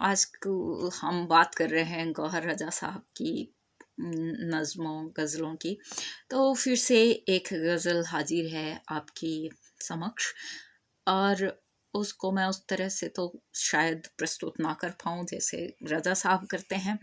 हम बात कर रहे हैं गौहर रज़ा साहब की नज़्मों गज़लों की। तो फिर से एक गज़ल हाजिर है आपकी समक्ष, और उसको मैं उस तरह से तो शायद प्रस्तुत ना कर पाऊँ जैसे रज़ा साहब करते हैं,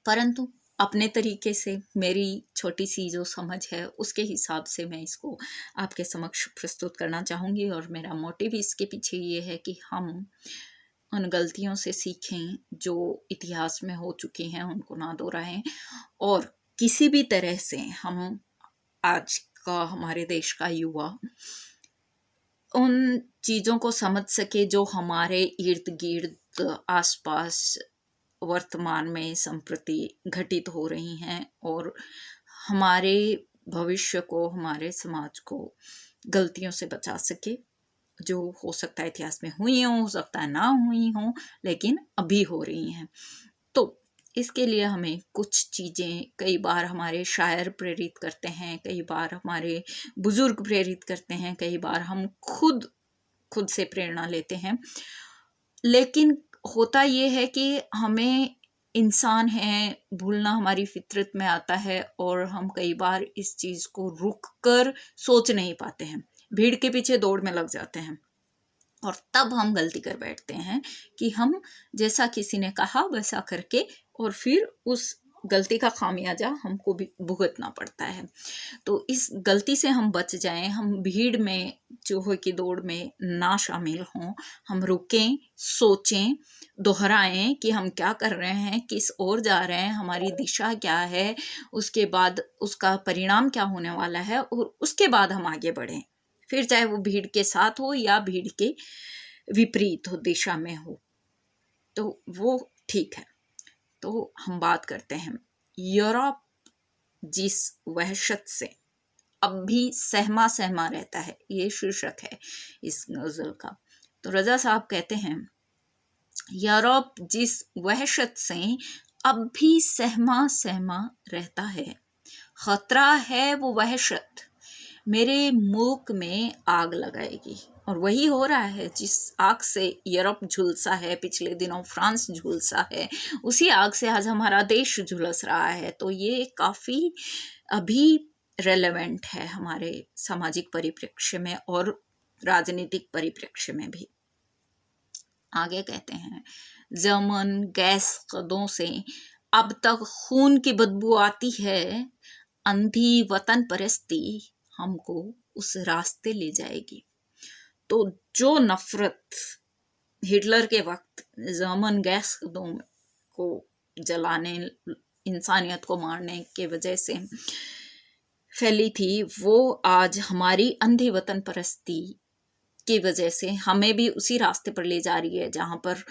परंतु अपने तरीके से मेरी छोटी सी जो समझ है उसके हिसाब से मैं इसको आपके समक्ष प्रस्तुत करना चाहूँगी। और मेरा मोटिव इसके पीछे ये है कि हम उन गलतियों से सीखें जो इतिहास में हो चुकी हैं, उनको ना दोहराएं, और किसी भी तरह से हम आज का हमारे देश का युवा उन चीज़ों को समझ सके जो हमारे इर्द गिर्द आसपास वर्तमान में संप्रति घटित हो रही हैं, और हमारे भविष्य को, हमारे समाज को गलतियों से बचा सके जो हो सकता है इतिहास में हुई हो सकता है ना हुई हो, लेकिन अभी हो रही हैं। तो इसके लिए हमें कुछ चीज़ें, कई बार हमारे शायर प्रेरित करते हैं, कई बार हमारे बुजुर्ग प्रेरित करते हैं, कई बार हम खुद से प्रेरणा लेते हैं। लेकिन होता ये है कि हमें, इंसान हैं, भूलना हमारी फितरत में आता है, और हम कई बार इस चीज़ को रुक कर सोच नहीं पाते हैं, भीड़ के पीछे दौड़ में लग जाते हैं, और तब हम गलती कर बैठते हैं कि हम जैसा किसी ने कहा वैसा करके, और फिर उस गलती का खामियाजा हमको भी भुगतना पड़ता है। तो इस गलती से हम बच जाएं, हम भीड़ में, चूहों की दौड़ में ना शामिल हों, हम रुकें, सोचें, दोहराएं कि हम क्या कर रहे हैं, किस ओर जा रहे हैं, हमारी दिशा क्या है, उसके बाद उसका परिणाम क्या होने वाला है, और उसके बाद हम आगे बढ़ें, फिर चाहे वो भीड़ के साथ हो या भीड़ के विपरीत हो, दिशा में हो, तो वो ठीक है। तो हम बात करते हैं यूरोप जिस वहशत से अब भी सहमा सहमा रहता है, ये शीर्षक है इस गज़ल का। तो रज़ा साहब कहते हैं, यूरोप जिस वहशत से अब भी सहमा सहमा रहता है, खतरा है वो वहशत मेरे मुल्क में आग लगाएगी। और वही हो रहा है, जिस आग से यूरोप झुलसा है, पिछले दिनों फ्रांस झुलसा है, उसी आग से आज हमारा देश झुलस रहा है। तो ये काफ़ी अभी रेलेवेंट है हमारे सामाजिक परिप्रेक्ष्य में और राजनीतिक परिप्रेक्ष्य में भी। आगे कहते हैं, जमन गैस कदों से अब तक खून की बदबू आती है, अंधी वतन परस्ती हमको उस रास्ते ले जाएगी। तो जो नफरत हिटलर के वक्त जर्मन गैस कदों को जलाने, इंसानियत को मारने के वजह से फैली थी, वो आज हमारी अंधी वतन परस्ती की वजह से हमें भी उसी रास्ते पर ले जा रही है, जहाँ पर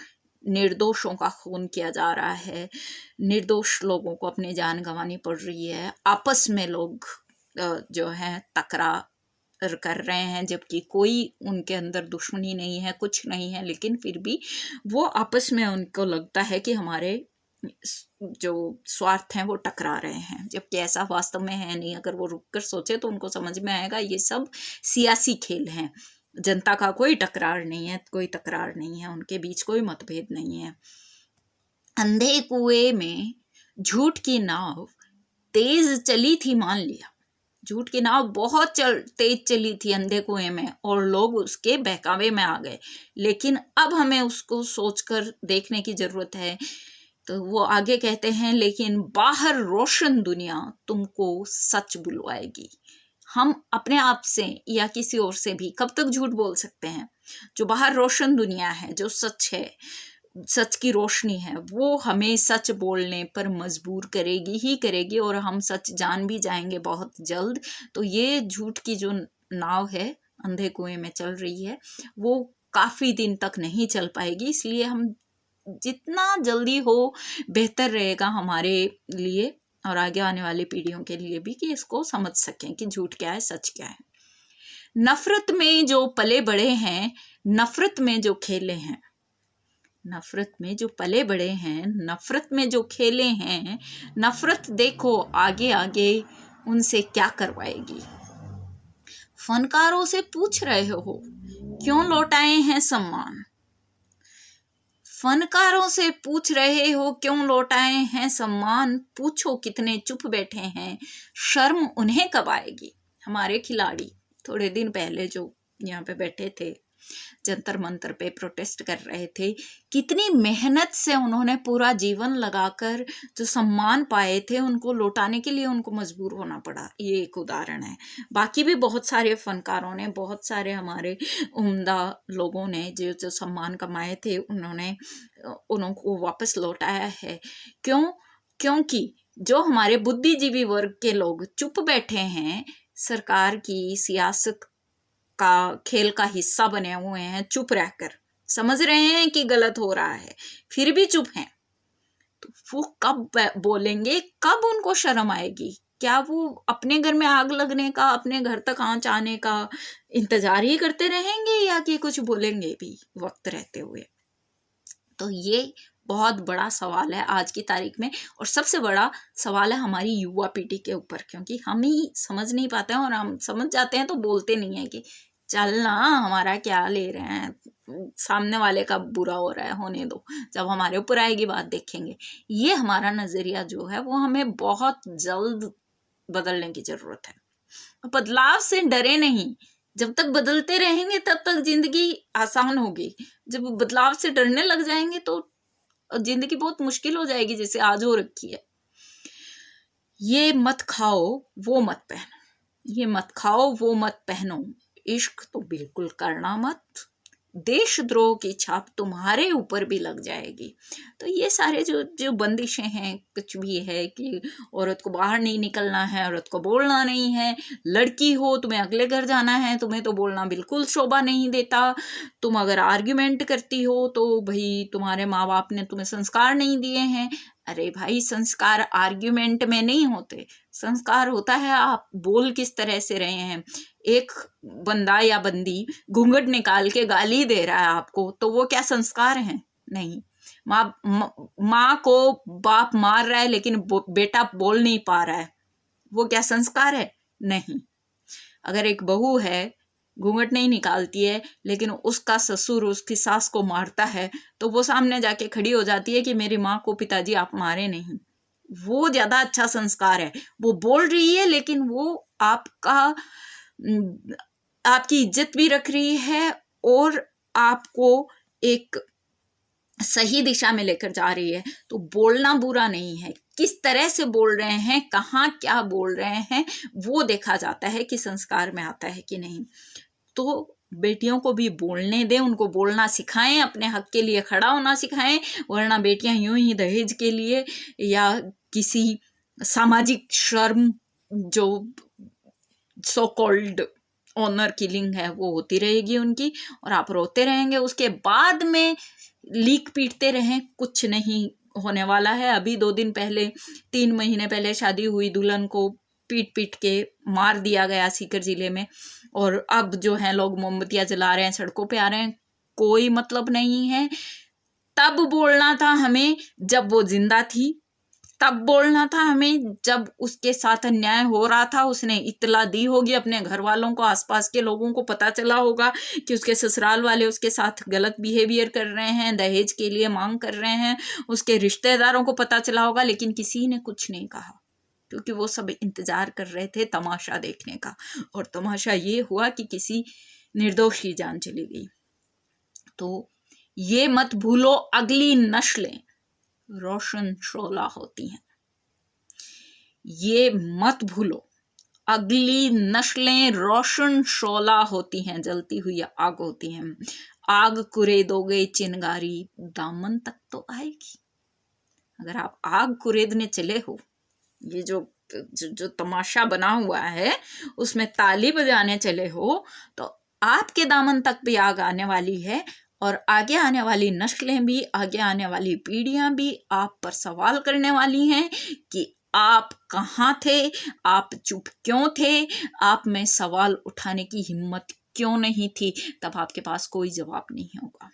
निर्दोषों का खून किया जा रहा है, निर्दोष लोगों को अपनी जान गंवानी पड़ रही है, आपस में लोग जो हैं तकरार कर रहे हैं, जबकि कोई उनके अंदर दुश्मनी नहीं है, कुछ नहीं है, लेकिन फिर भी वो आपस में उनको लगता है कि हमारे जो स्वार्थ हैं वो टकरा रहे हैं, जबकि ऐसा वास्तव में है नहीं। अगर वो रुक कर सोचे तो उनको समझ में आएगा ये सब सियासी खेल हैं, जनता का कोई टकरार नहीं है, कोई तकरार नहीं है, उनके बीच कोई मतभेद नहीं है। अंधे कुएं में झूठ की नाव तेज चली थी, मान लिया, झूठ की नाव बहुत तेज चली थी अंधे कुएं में, और लोग उसके बहकावे में आ गए, लेकिन अब हमें उसको सोचकर देखने की जरूरत है। तो वो आगे कहते हैं, लेकिन बाहर रोशन दुनिया तुमको सच बुलवाएगी। हम अपने आप से या किसी और से भी कब तक झूठ बोल सकते हैं? जो बाहर रोशन दुनिया है, जो सच है, सच की रोशनी है, वो हमें सच बोलने पर मजबूर करेगी ही करेगी, और हम सच जान भी जाएंगे बहुत जल्द। तो ये झूठ की जो नाव है अंधे कुएं में चल रही है, वो काफ़ी दिन तक नहीं चल पाएगी। इसलिए हम जितना जल्दी हो बेहतर रहेगा हमारे लिए और आगे आने वाली पीढ़ियों के लिए भी, कि इसको समझ सकें कि झूठ क्या है, सच क्या है। नफरत में जो पले बड़े हैं, नफरत में जो खेले हैं, नफरत में जो पले बड़े हैं, नफरत में जो खेले हैं, नफरत देखो आगे आगे उनसे क्या करवाएगी। फनकारों से पूछ रहे हो क्यों लौटाए हैं सम्मान, फनकारों से पूछ रहे हो क्यों लौटाए हैं सम्मान, पूछो कितने चुप बैठे हैं, शर्म उन्हें कब आएगी। हमारे खिलाड़ी थोड़े दिन पहले जो यहाँ पे बैठे थे, जंतर मंतर पे प्रोटेस्ट कर रहे थे, कितनी मेहनत से उन्होंने पूरा जीवन लगाकर जो सम्मान पाए थे उनको लौटाने के लिए उनको मजबूर होना पड़ा। ये एक उदाहरण है। बाकी भी बहुत सारे फनकारों ने, बहुत सारे हमारे उम्दा लोगों ने जो जो सम्मान कमाए थे उन्होंने उनको वापस लौटाया है। क्योंकि जो हमारे बुद्धिजीवी वर्ग के लोग चुप बैठे हैं, सरकार की सियासत का खेल का हिस्सा बने हुए हैं, चुप रहकर समझ रहे हैं कि गलत हो रहा है, फिर भी चुप हैं, तो वो कब बोलेंगे, कब उनको शर्म आएगी। क्या वो अपने घर में आग लगने का, अपने घर तक आंच आने का इंतजार ही करते रहेंगे, या कि कुछ बोलेंगे भी वक्त रहते हुए। तो ये बहुत बड़ा सवाल है आज की तारीख में, और सबसे बड़ा सवाल है हमारी युवा पीढ़ी के ऊपर, क्योंकि हम ही समझ नहीं पाते हैं, और हम समझ जाते हैं तो बोलते नहीं है कि चल ना, हमारा क्या ले रहे हैं, सामने वाले का बुरा हो रहा है, होने दो, जब हमारे ऊपर आएगी बात देखेंगे। ये हमारा नजरिया जो है वो हमें बहुत जल्द बदलने की जरूरत है। बदलाव से डरे नहीं, जब तक बदलते रहेंगे तब तक जिंदगी आसान होगी। जब बदलाव से डरने लग जाएंगे तो जिंदगी बहुत मुश्किल हो जाएगी, जैसे आज हो रखी है। ये मत खाओ वो मत पहनो, ये मत खाओ वो मत पहनो, इश्क तो बिल्कुल करना मत, देशद्रोह की छाप तुम्हारे ऊपर भी लग जाएगी। तो ये सारे जो बंदिशें हैं, कुछ भी है कि औरत को बाहर नहीं निकलना है, औरत को बोलना नहीं है, लड़की हो तुम्हें अगले घर जाना है, तुम्हें तो बोलना बिल्कुल शोभा नहीं देता, तुम अगर आर्ग्यूमेंट करती हो तो भाई तुम्हारे माँ बाप ने तुम्हें संस्कार नहीं दिए हैं। अरे भाई, संस्कार आर्ग्यूमेंट में नहीं होते, संस्कार होता है आप बोल किस तरह से रहे हैं। एक बंदा या बंदी घूंघट निकाल के गाली दे रहा है आपको, तो वो क्या संस्कार है? नहीं। माँ को बाप मार रहा है लेकिन बेटा बोल नहीं पा रहा है, वो क्या संस्कार है? नहीं। अगर एक बहू है, घूंघट नहीं निकालती है, लेकिन उसका ससुर उसकी सास को मारता है, तो वो सामने जाके खड़ी हो जाती है कि मेरी माँ को पिताजी आप मारे नहीं, वो ज्यादा अच्छा संस्कार है। वो बोल रही है लेकिन वो आपकी इज्जत भी रख रही है और आपको एक सही दिशा में लेकर जा रही है। तो बोलना बुरा नहीं है, किस तरह से बोल रहे हैं, कहाँ क्या बोल रहे हैं, वो देखा जाता है कि संस्कार में आता है कि नहीं। तो बेटियों को भी बोलने दें, उनको बोलना सिखाएं, अपने हक के लिए खड़ा होना सिखाएं, वरना बेटियां यूं ही दहेज के लिए या किसी सामाजिक शर्म, जो सो कॉल्ड ऑनर किलिंग है, वो होती रहेगी उनकी, और आप रोते रहेंगे। उसके बाद में लीक पीटते रहें, कुछ नहीं होने वाला है। अभी 2 दिन पहले, 3 महीने पहले शादी हुई दुल्हन को पीट पीट के मार दिया गया सीकर जिले में, और अब जो है लोग मोमबत्तियां जला रहे हैं, सड़कों पे आ रहे हैं। कोई मतलब नहीं है। तब बोलना था हमें जब वो जिंदा थी, तब बोलना था हमें जब उसके साथ अन्याय हो रहा था, उसने इत्तला दी होगी अपने घर वालों को, आसपास के लोगों को पता चला होगा कि उसके ससुराल वाले उसके साथ गलत बिहेवियर कर रहे हैं, दहेज के लिए मांग कर रहे हैं, उसके रिश्तेदारों को पता चला होगा, लेकिन किसी ने कुछ नहीं कहा, क्योंकि वो सब इंतजार कर रहे थे तमाशा देखने का। और तमाशा ये हुआ कि किसी निर्दोष की जान चली गई। तो ये मत भूलो, अगली नस्लें रोशन शोला होती हैं। ये मत भूलो, अगली नस्लें रोशन शोला होती हैं, जलती हुई आग होती हैं। आग कुरेदोगे चिंगारी दामन तक तो आएगी। अगर आप आग कुरेदने चले हो, ये जो तमाशा बना हुआ है उसमें ताली बजाने चले हो, तो आपके दामन तक भी आग आने वाली है, और आगे आने वाली नस्लें भी, आगे आने वाली पीढ़ियां भी आप पर सवाल करने वाली हैं कि आप कहाँ थे, आप चुप क्यों थे, आप में सवाल उठाने की हिम्मत क्यों नहीं थी। तब आपके पास कोई जवाब नहीं होगा।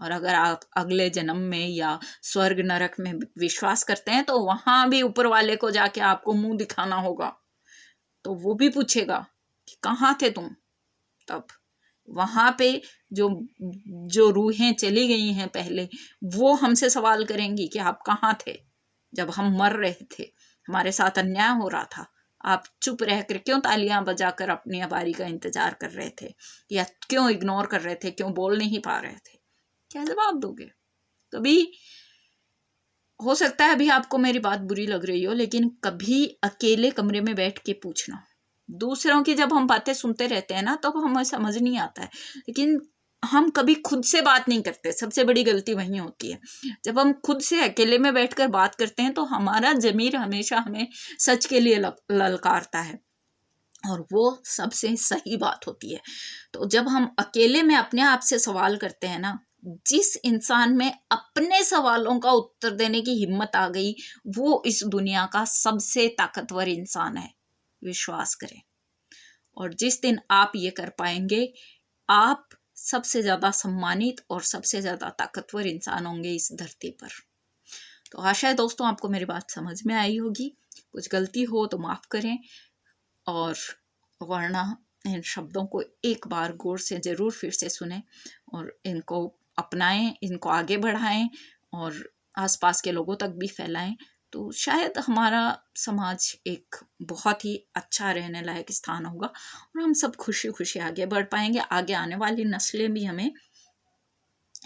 और अगर आप अगले जन्म में या स्वर्ग नरक में विश्वास करते हैं, तो वहां भी ऊपर वाले को जाके आपको मुंह दिखाना होगा, तो वो भी पूछेगा कि कहाँ थे तुम तब, वहाँ पे जो जो रूहें चली गई हैं पहले, वो हमसे सवाल करेंगी कि आप कहाँ थे जब हम मर रहे थे, हमारे साथ अन्याय हो रहा था, आप चुप रह कर क्यों तालियां बजाकर अपनी बारी का इंतजार कर रहे थे, या क्यों इग्नोर कर रहे थे, क्यों बोल नहीं पा रहे थे? क्या जवाब दोगे? कभी हो सकता है अभी आपको मेरी बात बुरी लग रही हो, लेकिन कभी अकेले कमरे में बैठ के पूछना। दूसरों की जब हम बातें सुनते रहते हैं ना, तो हमें समझ नहीं आता है, लेकिन हम कभी खुद से बात नहीं करते। सबसे बड़ी गलती वही होती है। जब हम खुद से अकेले में बैठकर बात करते हैं तो हमारा ज़मीर हमेशा हमें सच के लिए ललकारता है, और वो सबसे सही बात होती है। तो जब हम अकेले में अपने आप से सवाल करते हैं ना, जिस इंसान में अपने सवालों का उत्तर देने की हिम्मत आ गई, वो इस दुनिया का सबसे ताकतवर इंसान है, विश्वास करें। और जिस दिन आप ये कर पाएंगे, आप सबसे ज़्यादा सम्मानित और सबसे ज़्यादा ताकतवर इंसान होंगे इस धरती पर। तो आशा है दोस्तों आपको मेरी बात समझ में आई होगी। कुछ गलती हो तो माफ़ करें, और वरना इन शब्दों को एक बार गौर से ज़रूर फिर से सुनें और इनको अपनाएं, इनको आगे बढ़ाएं और आसपास के लोगों तक भी फैलाएं। तो शायद हमारा समाज एक बहुत ही अच्छा रहने लायक स्थान होगा, और हम सब खुशी खुशी आगे बढ़ पाएंगे। आगे आने वाली नस्लें भी हमें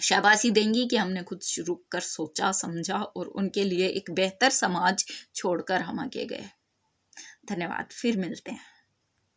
शाबाशी देंगी कि हमने कुछ रुक कर सोचा समझा और उनके लिए एक बेहतर समाज छोड़कर हम आगे गए। धन्यवाद, फिर मिलते हैं।